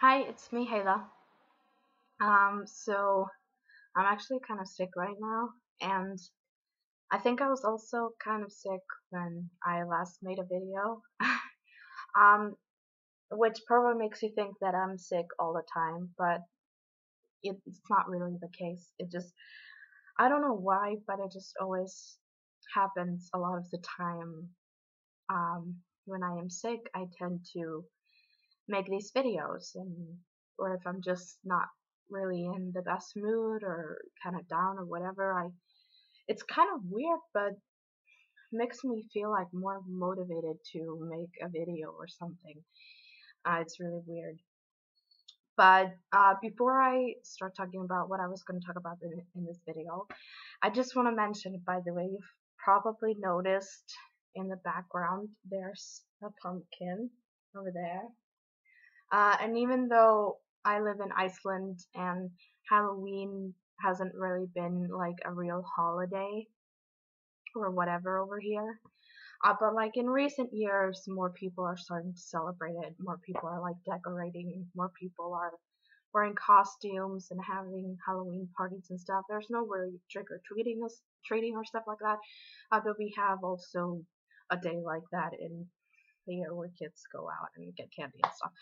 Hi, it's me, Hayla. So I'm actually kind of sick right now, and I think I was also kind of sick when I last made a video. um, which probably makes you think that I'm sick all the time, but it's not really the case. I don't know why, but it just always happens a lot of the time. When I am sick, I tend to make these videos, or if I'm just not really in the best mood or kind of down or whatever, I it's kind of weird, but makes me feel like more motivated to make a video or something. It's really weird. But before I start talking about what I was going to talk about in this video, I just want to mention, by the way, you've probably noticed in the background there's a pumpkin over there. And even though I live in Iceland and Halloween hasn't really been like a real holiday or whatever over here, but like in recent years, more people are starting to celebrate it. More people are like decorating. More people are wearing costumes and having Halloween parties and stuff. There's no really trick or treating or stuff like that. But we have also a day like that in the year where kids go out and get candy and stuff.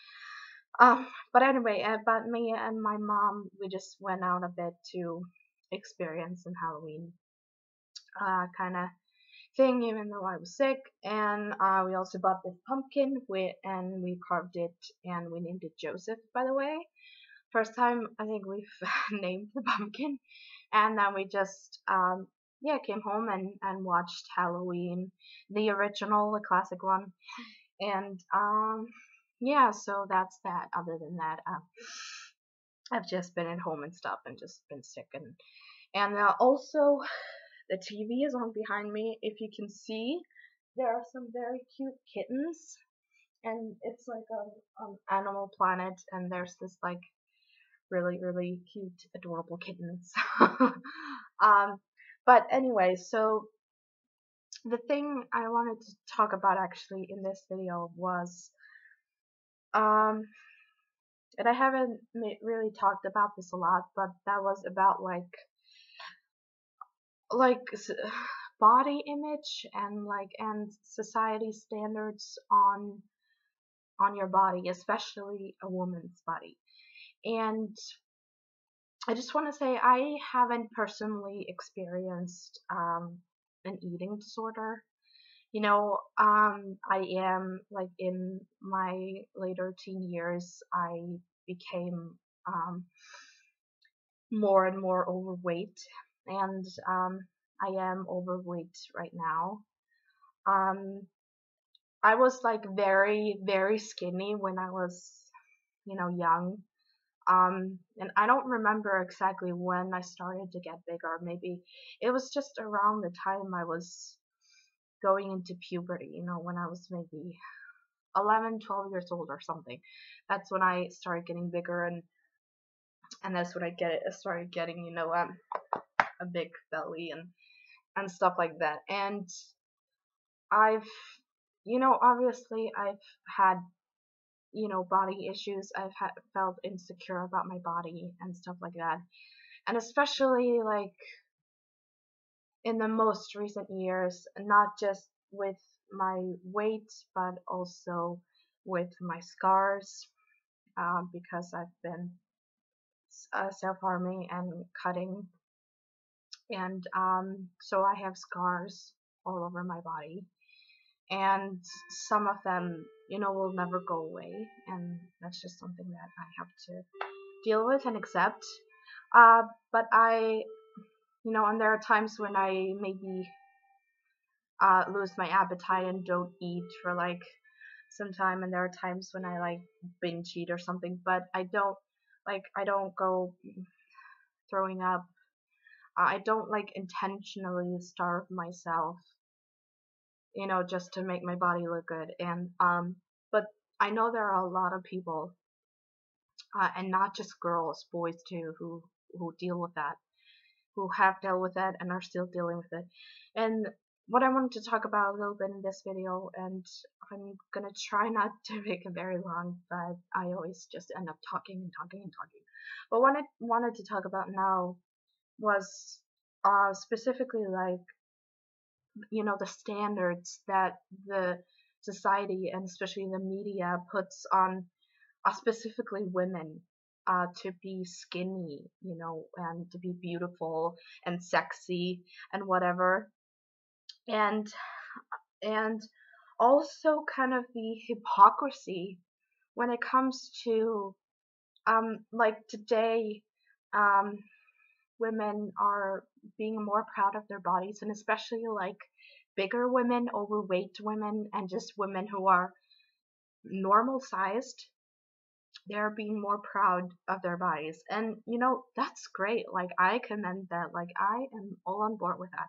But anyway, but me and my mom, we just went out a bit to experience some Halloween kind of thing, even though I was sick. And we also bought this pumpkin, and we carved it, and we named it Joseph, by the way. First time I think we've named the pumpkin. And then we just, yeah, came home and watched Halloween, the original, the classic one. And yeah, so that's that. Other than that, I've just been at home and stuff and just been sick. And also the TV is on behind me. If you can see, there are some very cute kittens, and it's like Animal Planet, and there's this like really cute adorable kittens. um, but anyway, so the thing I wanted to talk about actually in this video was um and I haven't really talked about this a lot, but that was about like body image and society standards on your body, especially a woman's body. And I just want to say I haven't personally experienced an eating disorder. I am like in my later teen years, I became more and more overweight, and I am overweight right now. Um, I was like very skinny when I was, young. And I don't remember exactly when I started to get bigger. Maybe it was just around the time I was going into puberty, when I was maybe 11, 12 years old or something. That's when I started getting bigger, and that's when I started getting, a big belly and stuff like that. And I've, obviously I've had, body issues. Felt insecure about my body and stuff like that. And especially like in the most recent years, not just with my weight, but also with my scars, because I've been self-harming and cutting. And so I have scars all over my body, and some of them, will never go away, and that's just something that I have to deal with and accept. But and there are times when I maybe lose my appetite and don't eat for like some time, and there are times when I like binge eat or something, but I don't go throwing up. I don't like intentionally starve myself, just to make my body look good. And but I know there are a lot of people, and not just girls, boys too, who deal with that, who have dealt with that and are still dealing with it. And what I wanted to talk about a little bit in this video, and I'm gonna try not to make it very long, but I always just end up talking and talking and talking. But what I wanted to talk about now was specifically like, the standards that the society and especially the media puts on specifically women, to be skinny, and to be beautiful and sexy and whatever. And and also kind of the hypocrisy when it comes to like today, um women are being more proud of their bodies, and especially like bigger women, overweight women, and just women who are normal sized. They're being more proud of their bodies, and that's great. Like, I commend that. Like, I am all on board with that.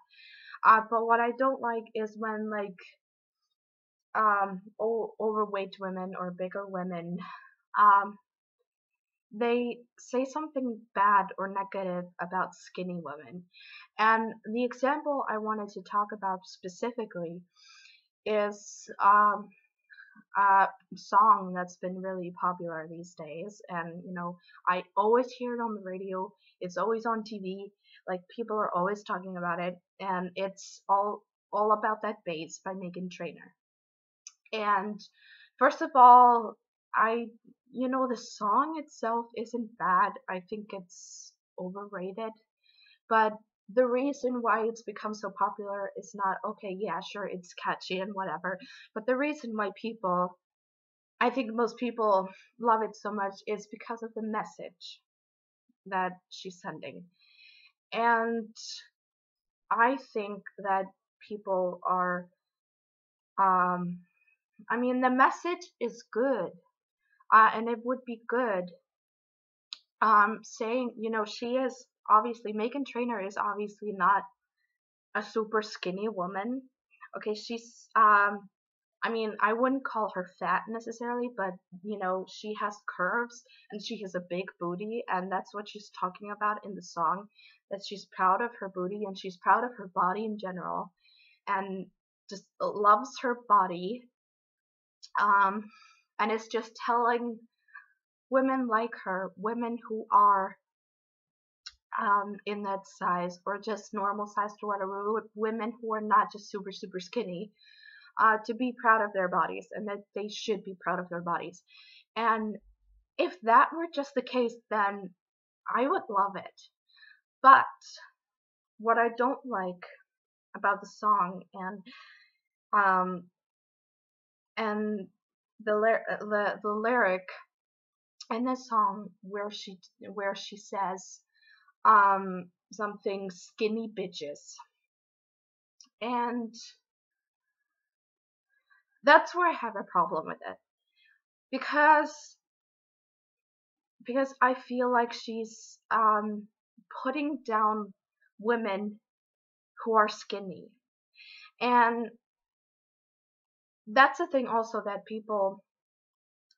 But what I don't like is when like overweight women or bigger women, um they say something bad or negative about skinny women. And the example I wanted to talk about specifically is a song that's been really popular these days. And I always hear it on the radio, it's always on TV, like people are always talking about it, and it's all about that bass by Megan Trainor. And first of all, I the song itself isn't bad. I think it's overrated. But the reason why it's become so popular is not, okay, yeah, sure, it's catchy and whatever. But the reason why I think most people love it so much is because of the message that she's sending. And I think that people are, um, I mean, the message is good, and it would be good, saying, she is obviously, Megan Trainor is obviously not a super skinny woman. Okay, she's, I mean, I wouldn't call her fat necessarily, but she has curves and she has a big booty, and that's what she's talking about in the song, that she's proud of her booty and she's proud of her body in general, and just loves her body, um, and is just telling women like her, women who are in that size or just normal size or whatever, women who are not just super super skinny, to be proud of their bodies, and that they should be proud of their bodies. And if that were just the case, then I would love it. But what I don't like about the song, um and the lyric in the song where she says something skinny bitches, and that's where I have a problem with it, because I feel like she's putting down women who are skinny. And that's the thing also that people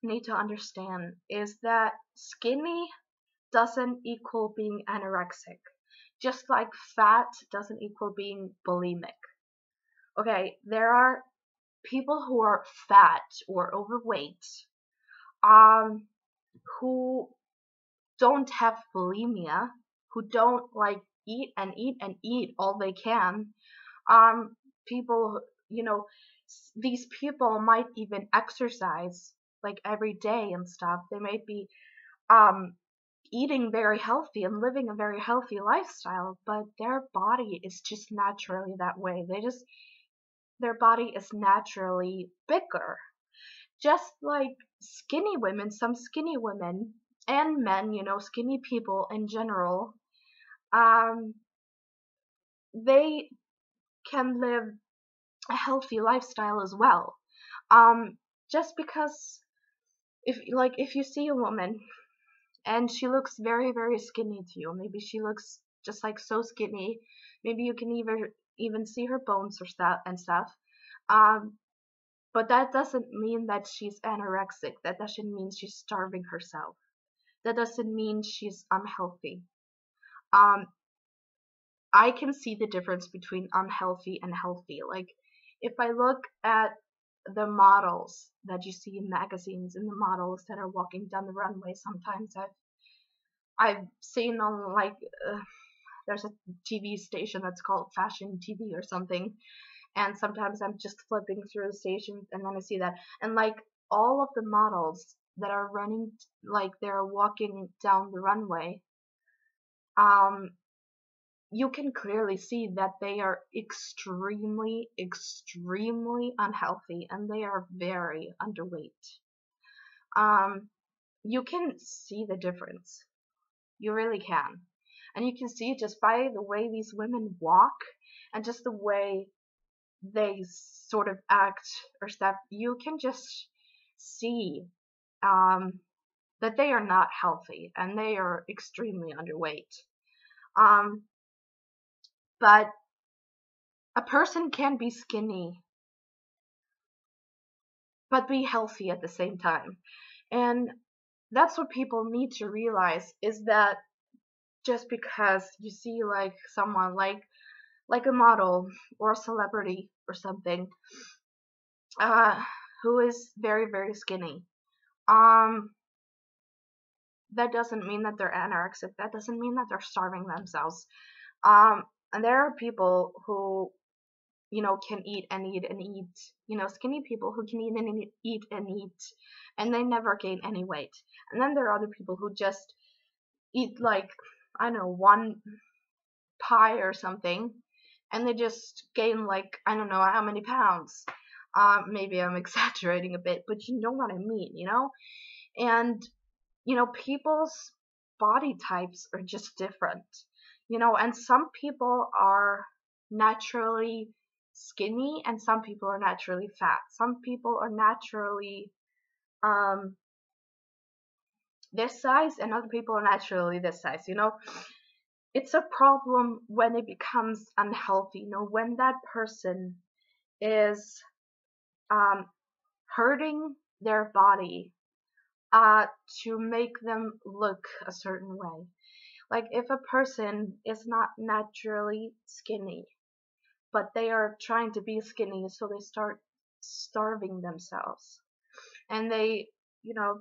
need to understand, is that skinny doesn't equal being anorexic, just like fat doesn't equal being bulimic. Okay, there are people who are fat or overweight, um who don't have bulimia, who don't like eat and eat and eat all they can. People, these people might even exercise like every day and stuff. They might be um eating very healthy and living a very healthy lifestyle, but their body is just naturally that way. Their body is naturally bigger. Just like skinny women, some skinny women and men, skinny people in general, um, they can live a healthy lifestyle as well. Um, just because if you see a woman and she looks very very skinny to you, maybe she looks just like so skinny, maybe you can even see her bones or stuff. Um, but that doesn't mean that she's anorexic. That doesn't mean she's starving herself. That doesn't mean she's unhealthy. Um, I can see the difference between unhealthy and healthy. Like, if I look at the models that you see in magazines and the models that are walking down the runway, sometimes I've seen on, like, there's a TV station that's called Fashion TV or something, and sometimes I'm just flipping through the stations and then I see that, and like all of the models that are running, like they're walking down the runway, um, you can clearly see that they are extremely, extremely unhealthy and they are very underweight. Um, you can see the difference. You really can. And you can see it just by the way these women walk and just the way they sort of act or stuff. You can just see um, that they are not healthy and they are extremely underweight. Um, but a person can be skinny but be healthy at the same time. And that's what people need to realize, is that just because you see like someone like a model or a celebrity or something uh who is very, very skinny, um that doesn't mean that they're anorexic. That doesn't mean that they're starving themselves. And there are people who, can eat and eat and eat, skinny people who can eat and eat and eat, and they never gain any weight. And then there are other people who just eat, like, I don't know, one pie or something, and they just gain, like, I don't know how many pounds. Maybe I'm exaggerating a bit, but you know what I mean, And, people's body types are just different, and some people are naturally skinny and some people are naturally fat. Some people are naturally um this size and other people are naturally this size, It's a problem when it becomes unhealthy, when that person is um hurting their body uh to make them look a certain way. Like, if a person is not naturally skinny, but they are trying to be skinny, so they start starving themselves. And they,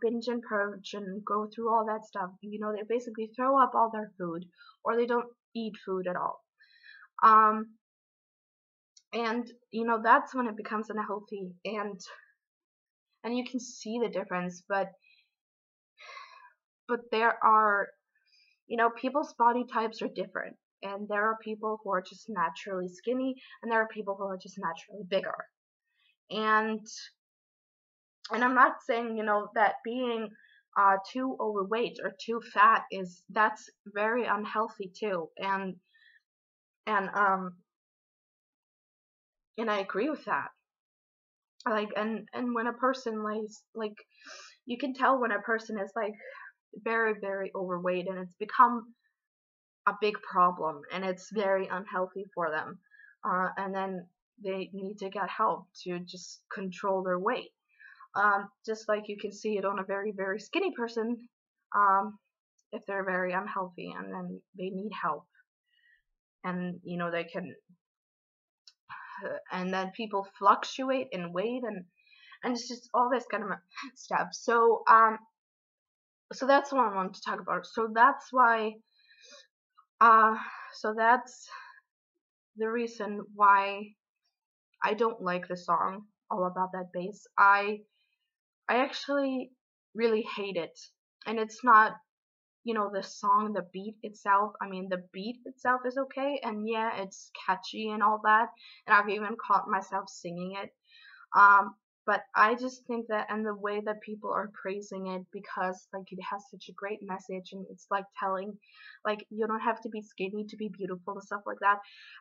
binge and purge and go through all that stuff. They basically throw up all their food, or they don't eat food at all. Um, and, that's when it becomes unhealthy. And you can see the difference, but there are, people's body types are different. And there are people who are just naturally skinny, and there are people who are just naturally bigger. And I'm not saying, that being too overweight or too fat that's very unhealthy too. And um and I agree with that. Like, and when a person like you can tell when a person is like very, very overweight and it's become a big problem and it's very unhealthy for them. And then they need to get help to just control their weight. Just like you can see it on a very, very skinny person, if they're very unhealthy and then they need help. And, they can, and then people fluctuate in weight, and it's just all this kind of stuff. So that's what I wanted to talk about. So that's why, so that's the reason why I don't like the song All About That Bass. I actually really hate it. And it's not, the song, the beat itself. I mean, the beat itself is okay, and yeah, it's catchy and all that, and I've even caught myself singing it. But I just think that, and the way that people are praising it, because like it has such a great message, and it's like telling, like, you don't have to be skinny to be beautiful and stuff like that.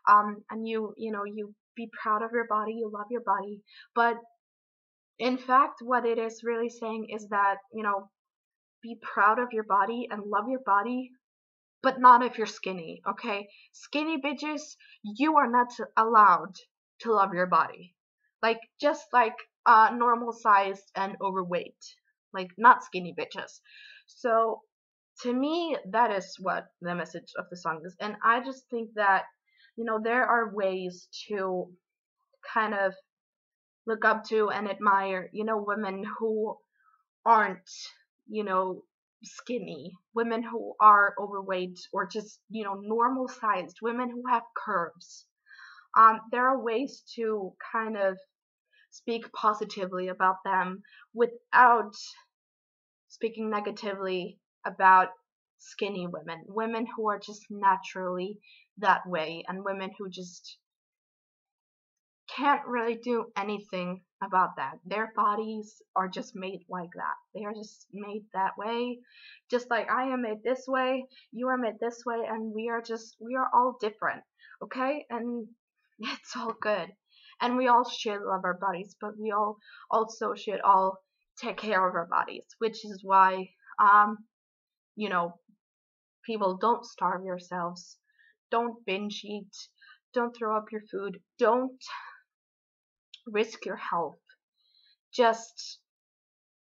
And you be proud of your body, you love your body, but in fact, what it is really saying is that, be proud of your body and love your body, but not if you're skinny, okay? Skinny bitches, you are not allowed to love your body. Like, just like normal sized and overweight. Like, not skinny bitches. So, to me, that is what the message of the song is. And I just think that there are ways to kind of look up to and admire, women who aren't, you know, skinny, women who are overweight or just, normal sized, women who have curves. There are ways to kind of speak positively about them without speaking negatively about skinny women, women who are just naturally that way, and women who just can't really do anything about that. Their bodies are just made like that. They are just made that way. Just like I am made this way, you are made this way, and we are all different, okay? And it's all good. And we all should love our bodies, but we all also should all take care of our bodies, which is why, you know, people, don't starve yourselves. Don't binge eat. Don't throw up your food. Don't risk your health just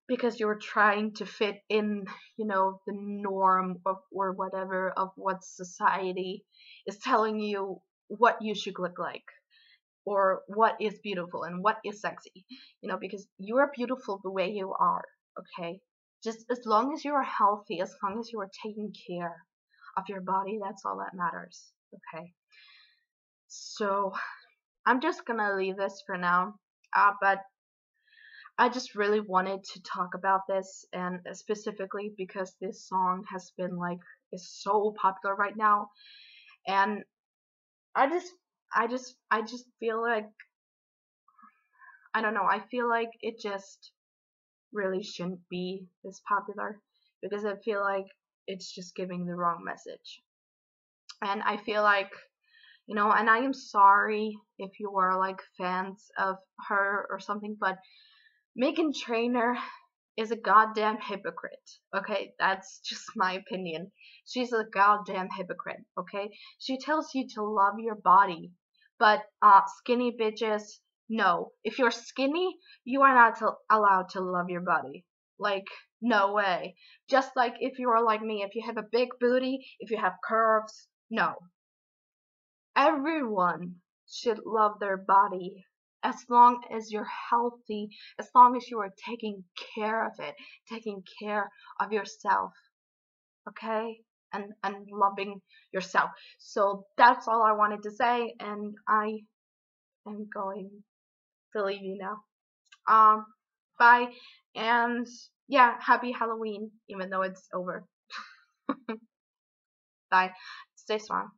because you're trying to fit in, the norm of, or whatever, of what society is telling you what you should look like, or what is beautiful and what is sexy, because you are beautiful the way you are, okay? Just as long as you are healthy, as long as you are taking care of your body, that's all that matters, okay? So I'm just gonna leave this for now, but I just really wanted to talk about this, and specifically because this song has been is so popular right now, and I just feel like, I don't know, I feel like it just really shouldn't be this popular, because I feel like it's just giving the wrong message. And I feel like, and I am sorry if you are fans of her or something, but Meghan Trainor is a goddamn hypocrite. Okay, that's just my opinion. She's a goddamn hypocrite. Okay, she tells you to love your body, but skinny bitches, no. If you're skinny, you are not allowed to love your body. No way. Just like if you are like me, if you have a big booty, if you have curves, no. Everyone should love their body as long as you're healthy, as long as you are taking care of it, taking care of yourself, okay? And loving yourself. So that's all I wanted to say, and I am going to leave you now. Bye, and yeah, happy Halloween, even though it's over. Bye. Stay strong.